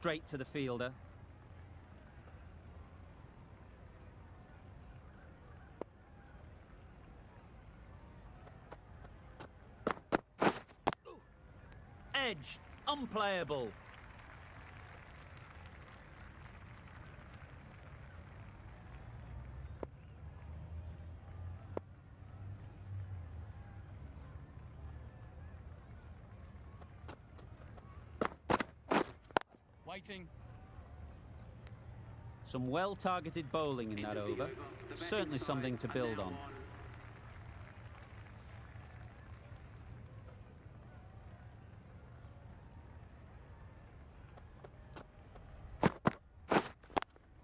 straight to the fielder. Edged, unplayable. Waiting. Some well-targeted bowling in that over. Certainly something to build on.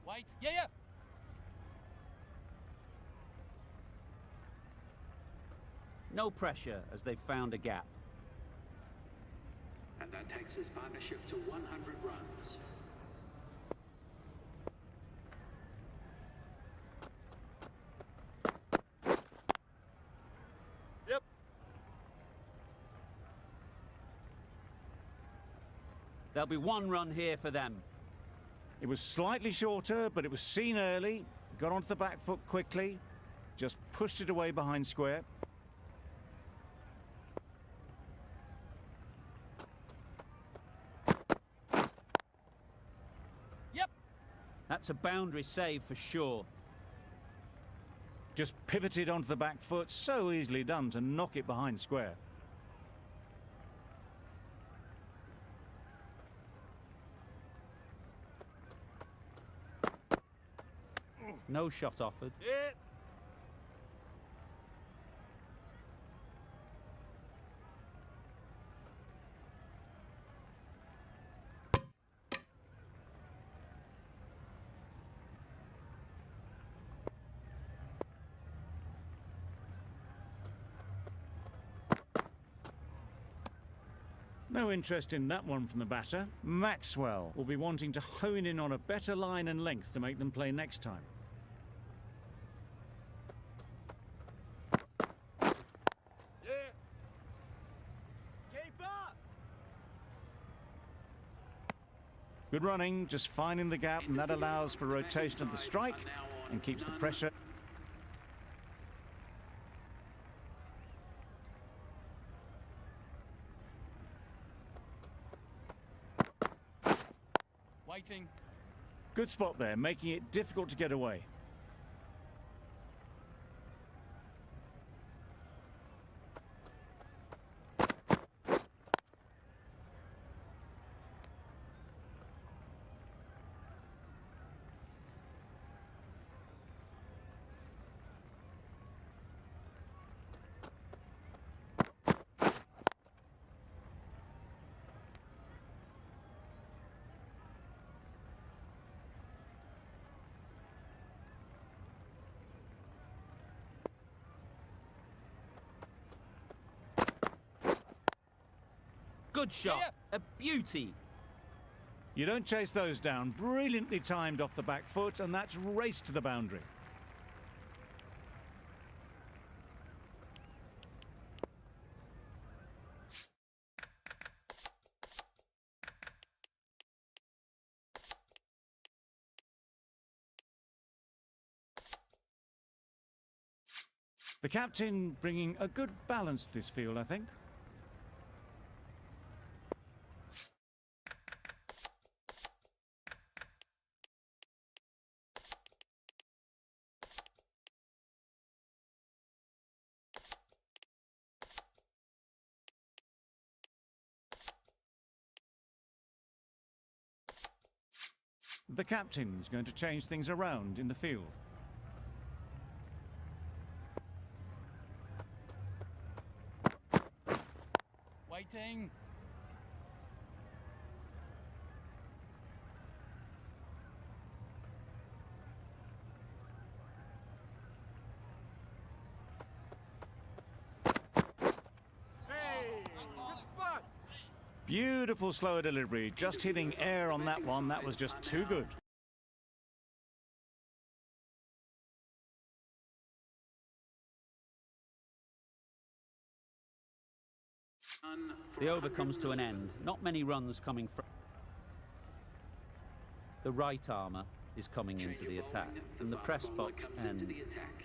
Wait. Yeah. No pressure as they've found a gap. And that takes his partnership to 100 runs. Yep. There'll be 1 run here for them. It was slightly shorter, but it was seen early. Got onto the back foot quickly. Just pushed it away behind square. Yep. That's a boundary save for sure. Just pivoted onto the back foot. So easily done to knock it behind square. No shot offered. Yeah. No interest in that one from the batter. Maxwell will be wanting to hone in on a better line and length to make them play next time. Yeah. Keep up. Good running, just finding the gap, and that allows for rotation of the strike and keeps the pressure. Waiting. Good spot there, making it difficult to get away. Good shot. Yeah. A beauty. You don't chase those down. Brilliantly timed off the back foot, and that's raced to the boundary. The captain bringing a good balance to this field, I think. The captain's going to change things around in the field. Waiting. Beautiful slower delivery, just hitting air on that one. That was just too good. The over comes to an end. Not many runs coming from. The right armour is coming into the attack from the press box Into end. the attack.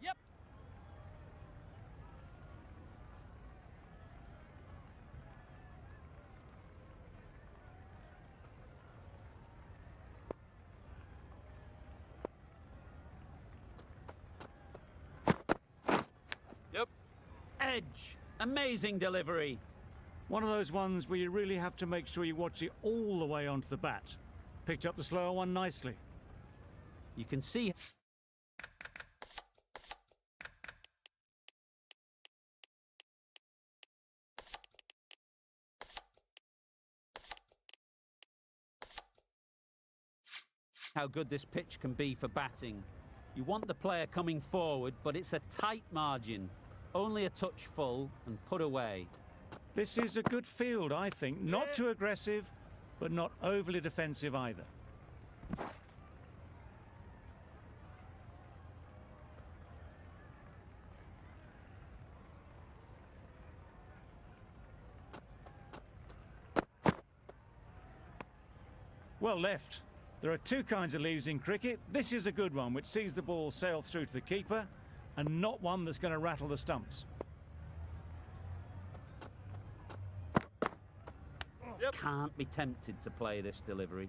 Yep. Yep. Edge! Amazing delivery! One of those ones where you really have to make sure you watch it all the way onto the bat. Picked up the slower one nicely. You can see how good this pitch can be for batting. You want the player coming forward, but it's a tight margin. Only a touch full and put away. This is a good field, I think. Not too aggressive, but not overly defensive either. Well left. There are two kinds of leaves in cricket. This is a good one, which sees the ball sail through to the keeper, and not one that's going to rattle the stumps. Can't be tempted to play this delivery.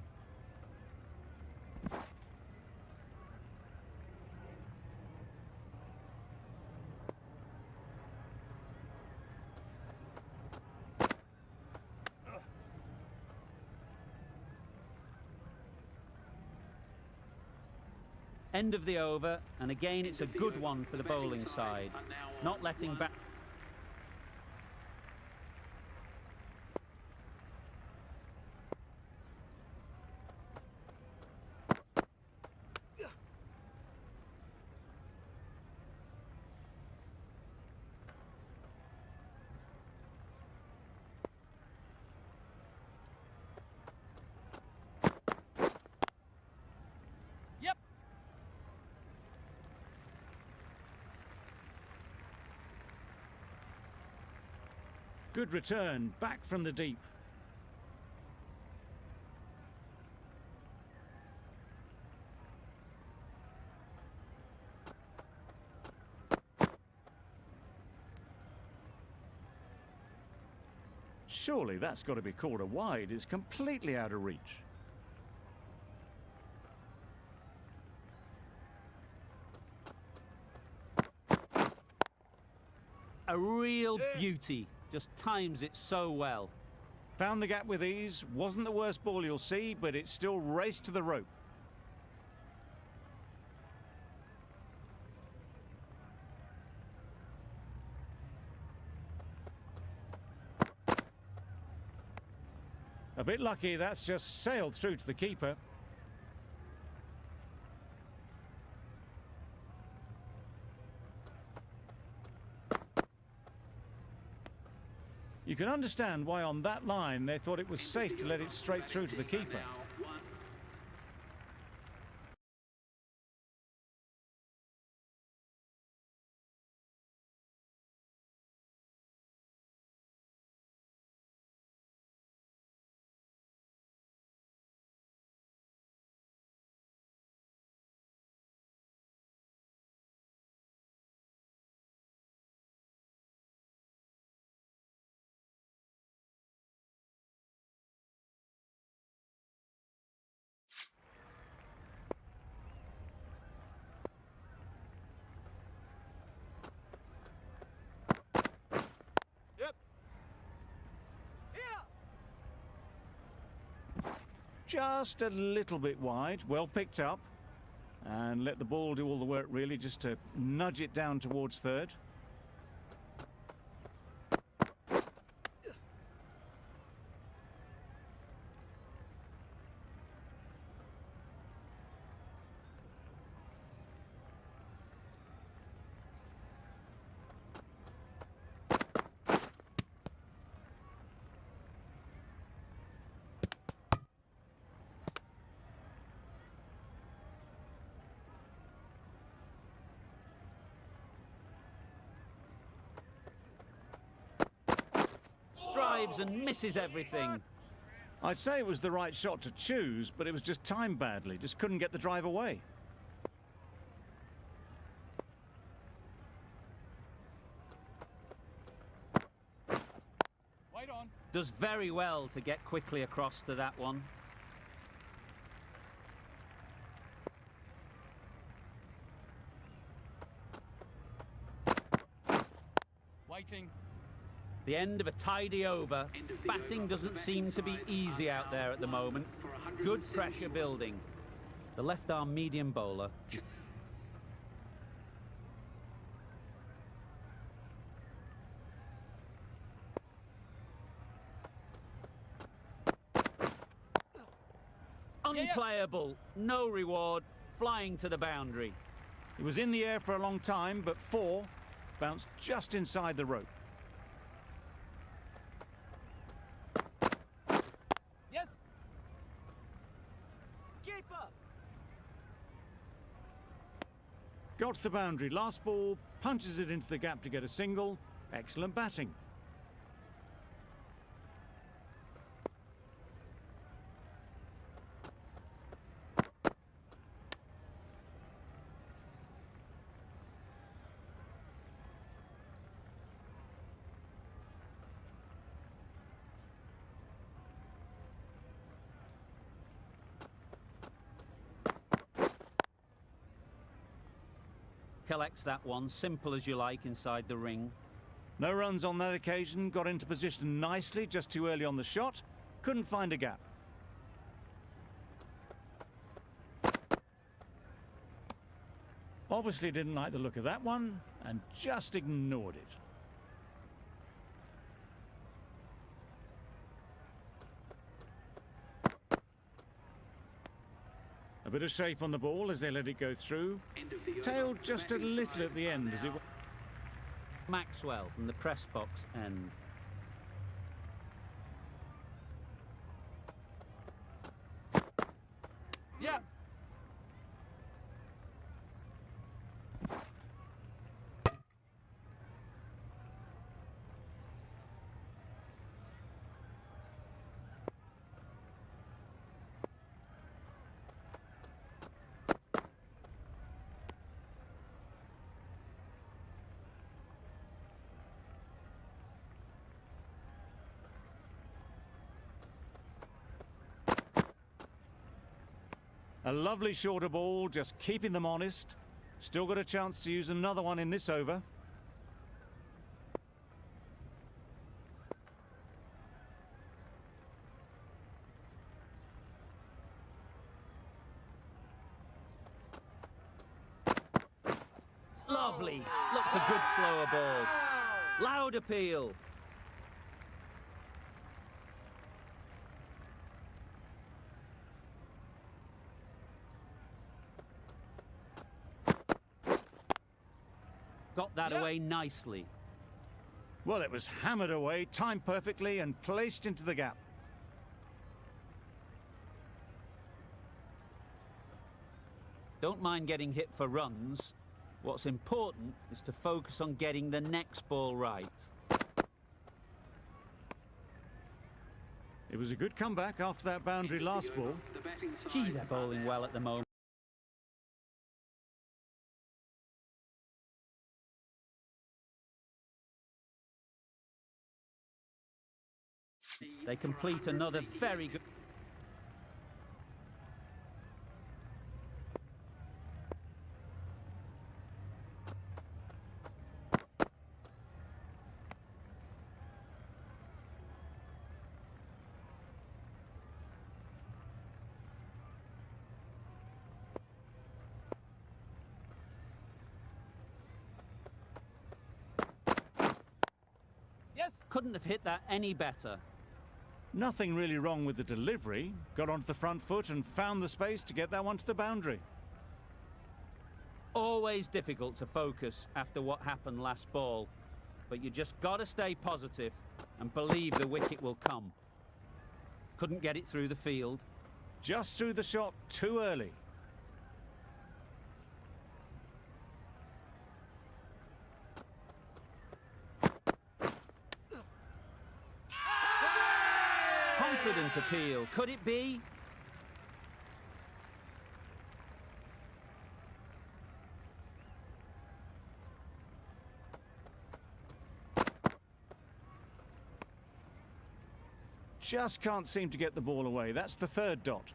End of the over, and again it's a good one for the bowling side. Not letting back. Yep. Good return, back from the deep. Surely that's got to be called a wide. It's completely out of reach. A real beauty. Just times it so well. Found the gap with ease. Wasn't the worst ball you'll see, but it still raced to the rope. A bit lucky, that's just sailed through to the keeper. You can understand why on that line they thought it was safe to let it straight through to the keeper. Now, one. Just a little bit wide, well picked up. And let the ball do all the work really, just to nudge it down towards third. dives and misses everything. I'd say it was the right shot to choose, but it was just timed badly. Just couldn't get the drive away. Wait on. Does very well to get quickly across to that one. Waiting. The end of a tidy over. End of the Batting over. doesn't The seem to be batting easy side out there at the are moment. for Good 170 pressure building. The left-arm medium bowler is Yeah. unplayable. No reward. Flying to the boundary. It was in the air for a long time, but 4 bounced just inside the rope. Yes. Keeper. Got to the boundary. Last ball, punches it into the gap to get a single. Excellent batting. Collects that one, simple as you like, inside the ring. No runs on that occasion. Got into position nicely, just too early on the shot. Couldn't find a gap. Obviously didn't like the look of that one and just ignored it. A bit of shape on the ball as they let it go through. End of the over. Tailed The just a batting little side at the are end as it now Maxwell from the press box end. Yeah. A lovely shorter ball, just keeping them honest. Still got a chance to use another one in this over. Lovely. Looked a good slower ball. Loud appeal. Got that Yeah. away nicely. Well, it was hammered away, timed perfectly and placed into the gap. Don't mind getting hit for runs. What's important is to focus on getting the next ball right. It was a good comeback after that boundary last ball. The batting side Gee, they're are bowling now well at the moment. They complete another very good... Yes. Couldn't have hit that any better. Nothing really wrong with the delivery. Got onto the front foot and found the space to get that one to the boundary. Always difficult to focus after what happened last ball. But you just got to stay positive and believe the wicket will come. Couldn't get it through the field. Just threw the shot too early. confident appeal. Could it be? Just can't seem to get the ball away. That's the third dot.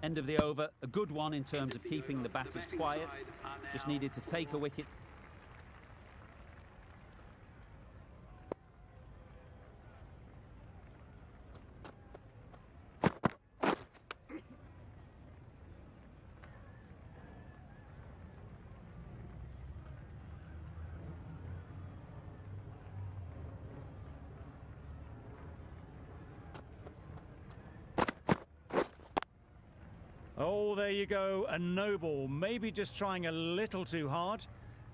End of the over. A good one in terms of keeping the batters quiet. Just needed to take a wicket. Oh, there you go, a no ball. Maybe just trying a little too hard.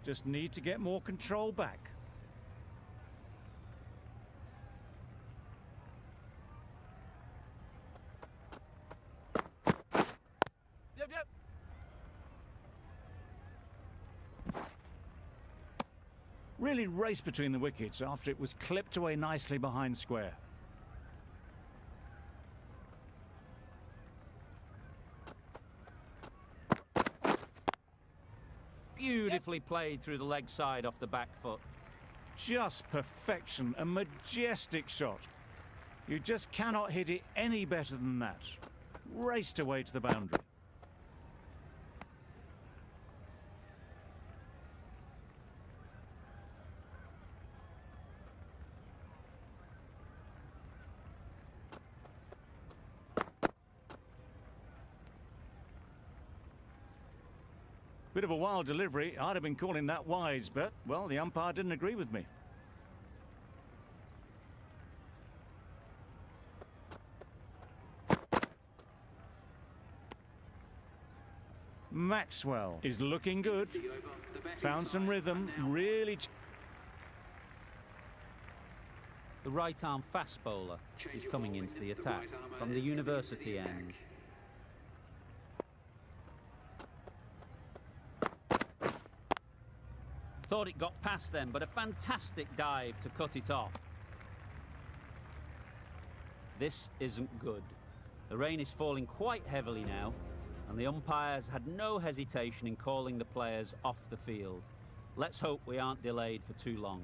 Just need to get more control back. Yep. Really raced between the wickets after it was clipped away nicely behind square. Beautifully played through the leg side off the back foot. Just perfection, a majestic shot. You just cannot hit it any better than that. Raced away to the boundary. Bit of a wild delivery. I'd have been calling that wise, but, well, the umpire didn't agree with me. Maxwell is looking good. Found some rhythm, really. The right-arm fast bowler is coming into the attack from the university end. Thought it got past them, but a fantastic dive to cut it off. This isn't good. The rain is falling quite heavily now, and the umpires had no hesitation in calling the players off the field. Let's hope we aren't delayed for too long.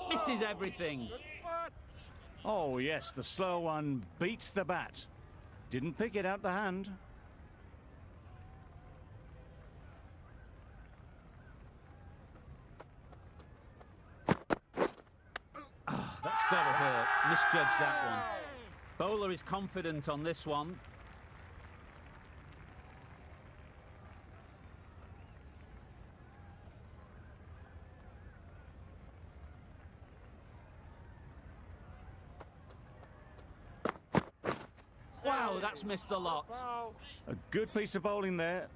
Misses everything. Oh, yes, the slow one beats the bat. Didn't pick it out the hand. That's gotta hurt. Misjudged that one. Bowler is confident on this one. Wow, that's missed the lot. A good piece of bowling there.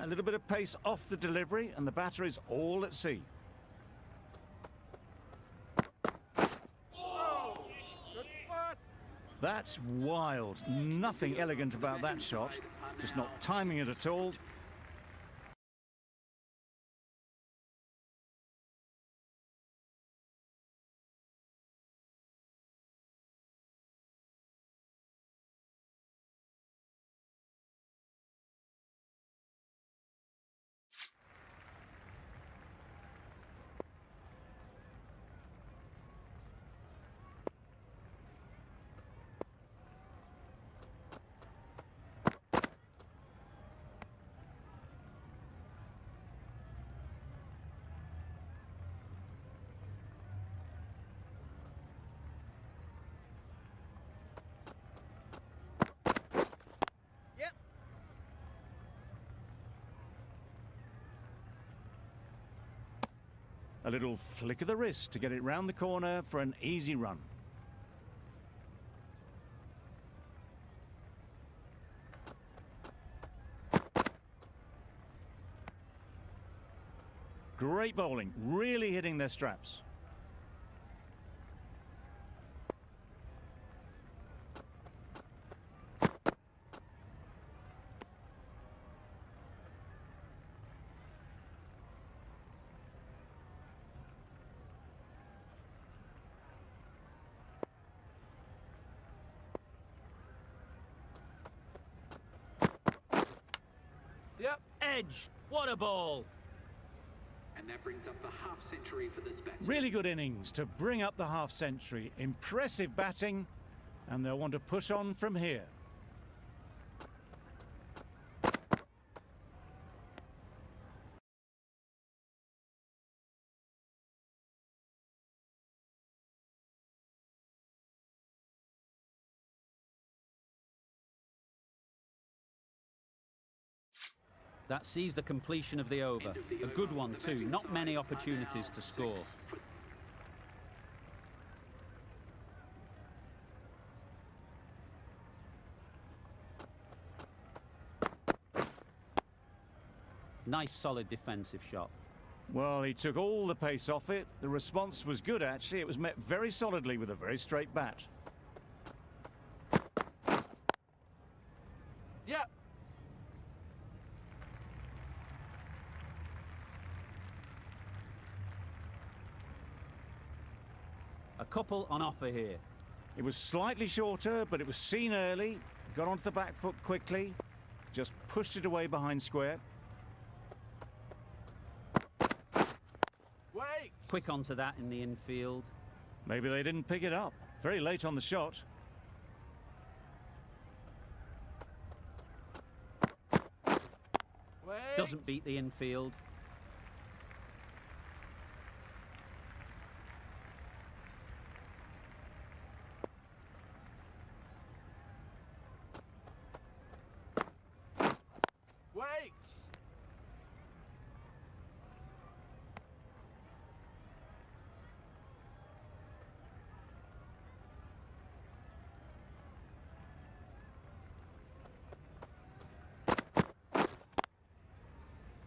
A little bit of pace off the delivery, and the batter is all at sea. That's wild. Nothing elegant about that shot. Just not timing it at all. A little flick of the wrist to get it round the corner for an easy run. Great bowling, really hitting their straps. Yep. Edge! What a ball! And that brings up the half century for this batsman. Really good innings to bring up the half century. Impressive batting, and they'll want to push on from here. That sees the completion of the over. A good one too, not many opportunities to score. Nice solid defensive shot. Well, he took all the pace off it. The response was good, actually. It was met very solidly with a very straight bat. Yep. A couple on offer here. It was slightly shorter, but it was seen early. Got onto the back foot quickly. Just pushed it away behind square. Wait. Quick onto that in the infield. Maybe they didn't pick it up. Very late on the shot. Wait. Doesn't beat the infield. Wait.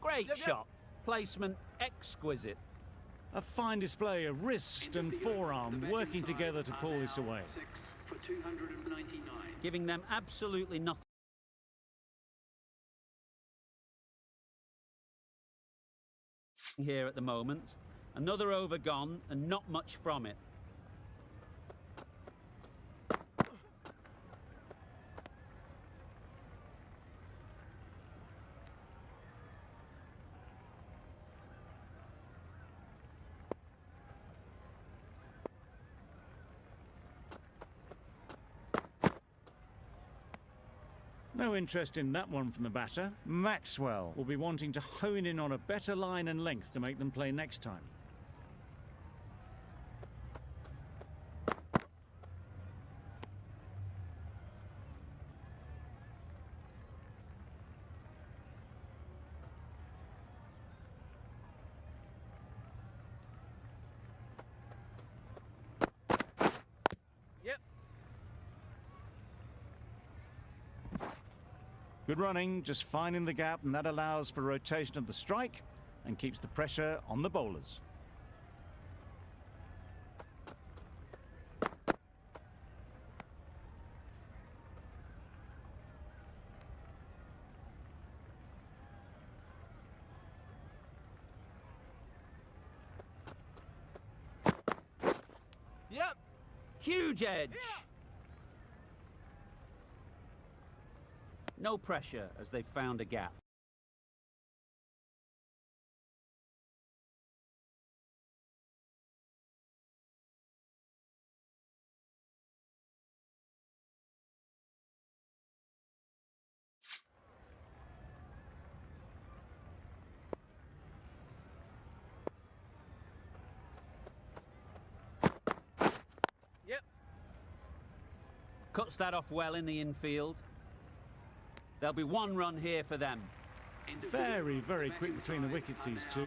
Great Yep. shot. Placement exquisite. A fine display of wrist and forearm working together to pull this away. 6 for 299. Giving them absolutely nothing here at the moment. Another over gone and not much from it. No interest in that one from the batter. Maxwell will be wanting to hone in on a better line and length to make them play next time. Yep. Good running, just finding the gap, and that allows for rotation of the strike and keeps the pressure on the bowlers. Yep. Huge edge. Yeah. No pressure as they've found a gap. Yep. Cuts that off well in the infield. There'll be one run here for them. Very, very quick between the wickets, these two.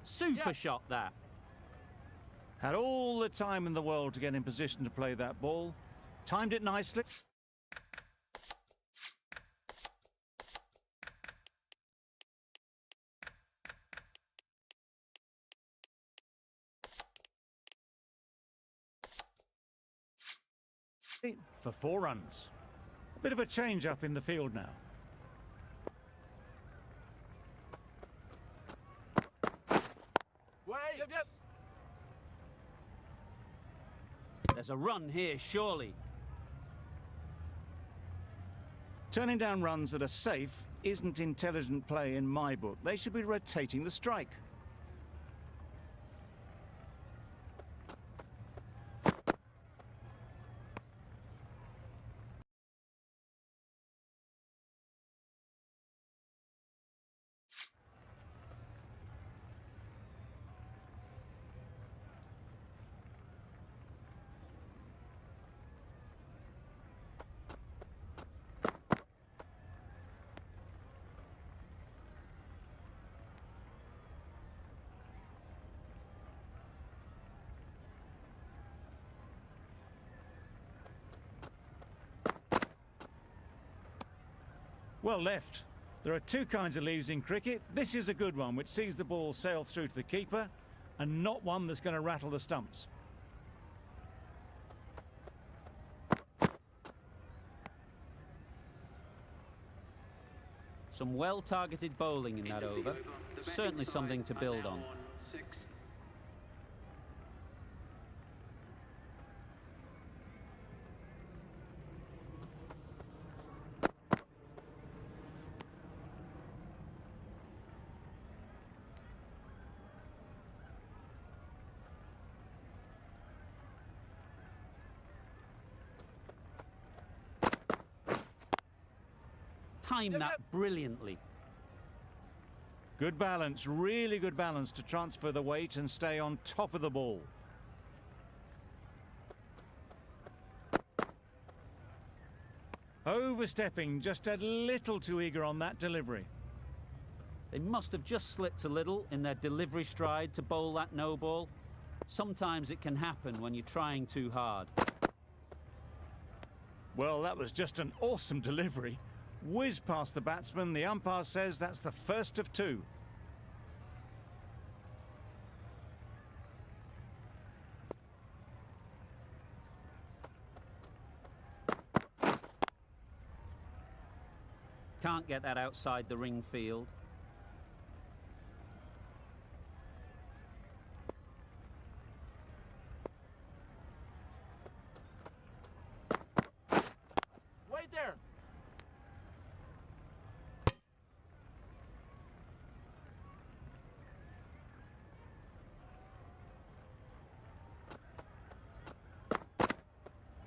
Super Yeah. shot that. Had all the time in the world to get in position to play that ball. Timed it nicely. For 4 runs. A bit of a change up in the field now. Wait. Yep, yep. There's a run here, surely. Turning down runs that are safe isn't intelligent play in my book. They should be rotating the strike. Well left. There are 2 kinds of leaves in cricket. This is a good one, which sees the ball sail through to the keeper, and not one that's going to rattle the stumps. Some well-targeted bowling in that over. Certainly something to build on. 6. Timed that brilliantly. Good balance, really good balance to transfer the weight and stay on top of the ball. Overstepping, just a little too eager on that delivery. They must have just slipped a little in their delivery stride to bowl that no ball. Sometimes it can happen when you're trying too hard. Well, that was just an awesome delivery. Whiz past the batsman. The umpire says that's the first of 2. Can't get that outside the ring field. Wait there.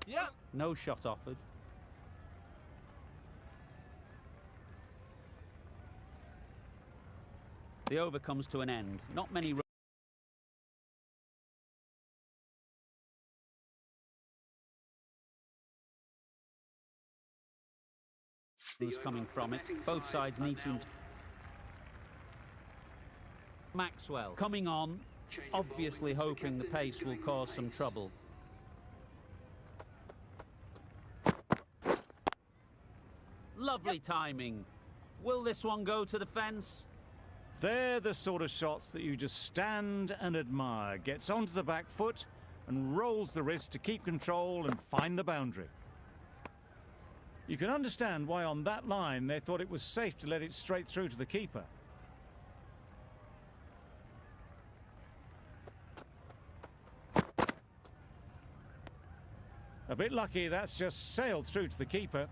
Yep. No shot offered. The over comes to an end. Not many runs coming from it. Both sides need to. Maxwell coming on, obviously hoping the pace will cause some trouble. Lovely timing. Will this one go to the fence? They're the sort of shots that you just stand and admire. Gets onto the back foot and rolls the wrist to keep control and find the boundary. You can understand why on that line they thought it was safe to let it straight through to the keeper. A bit lucky, that's just sailed through to the keeper.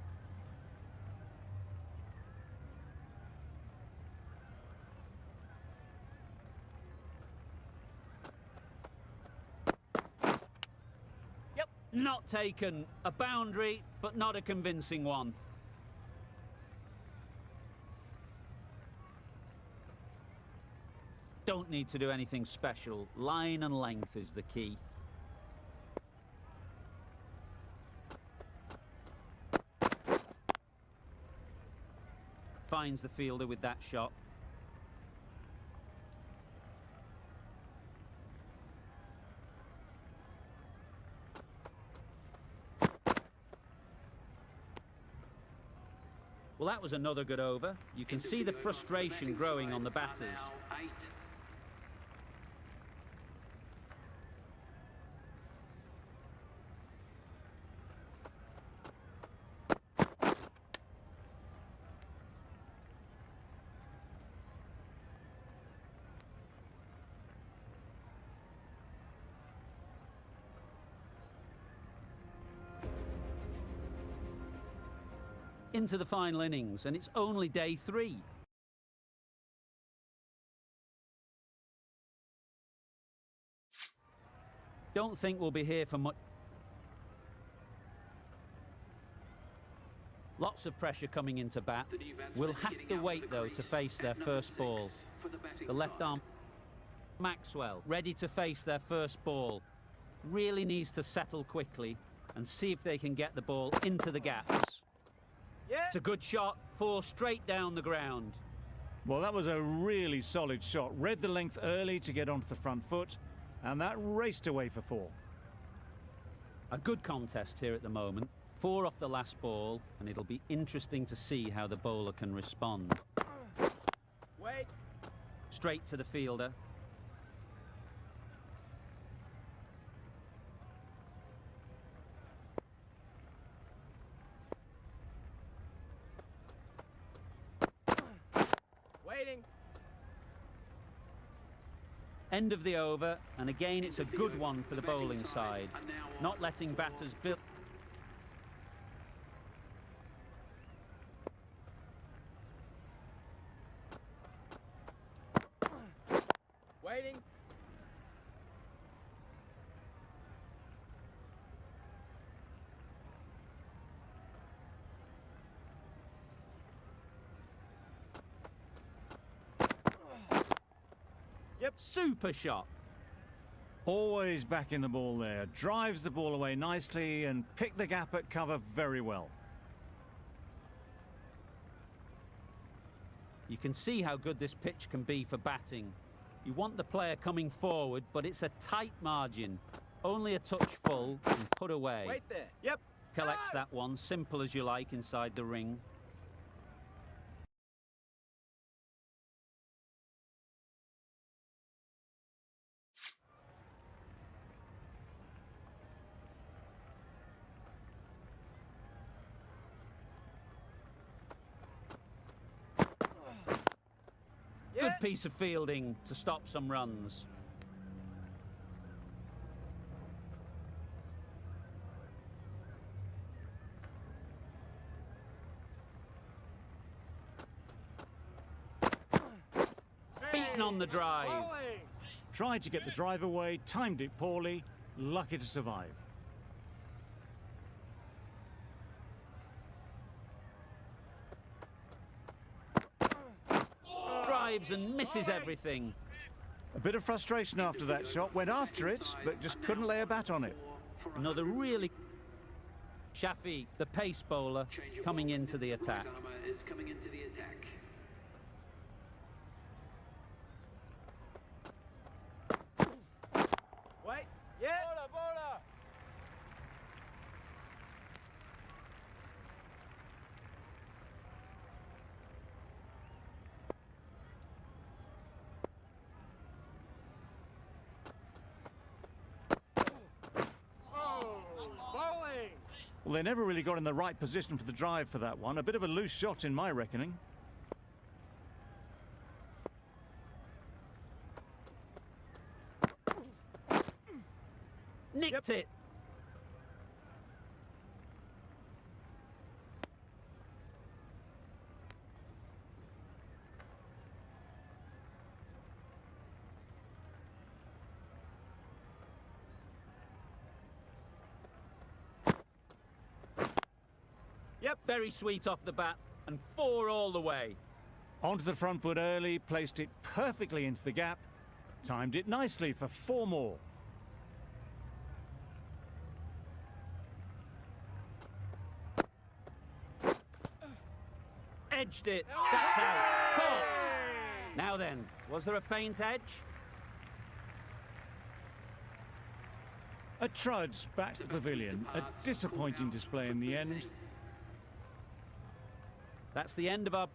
Not taken. A boundary, but not a convincing one. Don't need to do anything special. Line and length is the key. Finds the fielder with that shot. Well, that was another good over. You can see the frustration growing on the batters. Into the final innings, and it's only day 3. Don't think we'll be here for much. Lots of pressure coming into bat. We'll have to wait, though, to face their first ball. The left arm, Maxwell, ready to face their first ball. Really needs to settle quickly and see if they can get the ball into the gaps. It's a good shot, 4 straight down the ground. Well, that was a really solid shot. Read the length early to get onto the front foot, and that raced away for 4. A good contest here at the moment. 4 off the last ball, and it'll be interesting to see how the bowler can respond. Wait. Straight to the fielder. Waiting. End of the over, and again it's a good one for the bowling side. Not letting batters build. Waiting. Yep, super shot. Always back in the ball there. Drives the ball away nicely and picked the gap at cover very well. You can see how good this pitch can be for batting. You want the player coming forward, but it's a tight margin. Only a touch full and put away. Wait there. Yep. Collects that one, simple as you like, inside the ring. Good piece of fielding to stop some runs. Beaten on the drive. Tried to get the drive away, timed it poorly, lucky to survive. Drives and misses everything. A bit of frustration after that shot, went after it, but just couldn't lay a bat on it. Another really... Shafi, the pace bowler, coming into the attack. Wait. Yeah. Bowler, bowler. Well, they never really got in the right position for the drive for that one. A bit of a loose shot in my reckoning. Nicked it. Yep. Very sweet off the bat, and 4 all the way. Onto the front foot early, placed it perfectly into the gap, timed it nicely for 4 more. Edged it. That's out. Caught. Now then, was there a feint edge? A trudge back to the pavilion. A disappointing display in the end. That's the end of our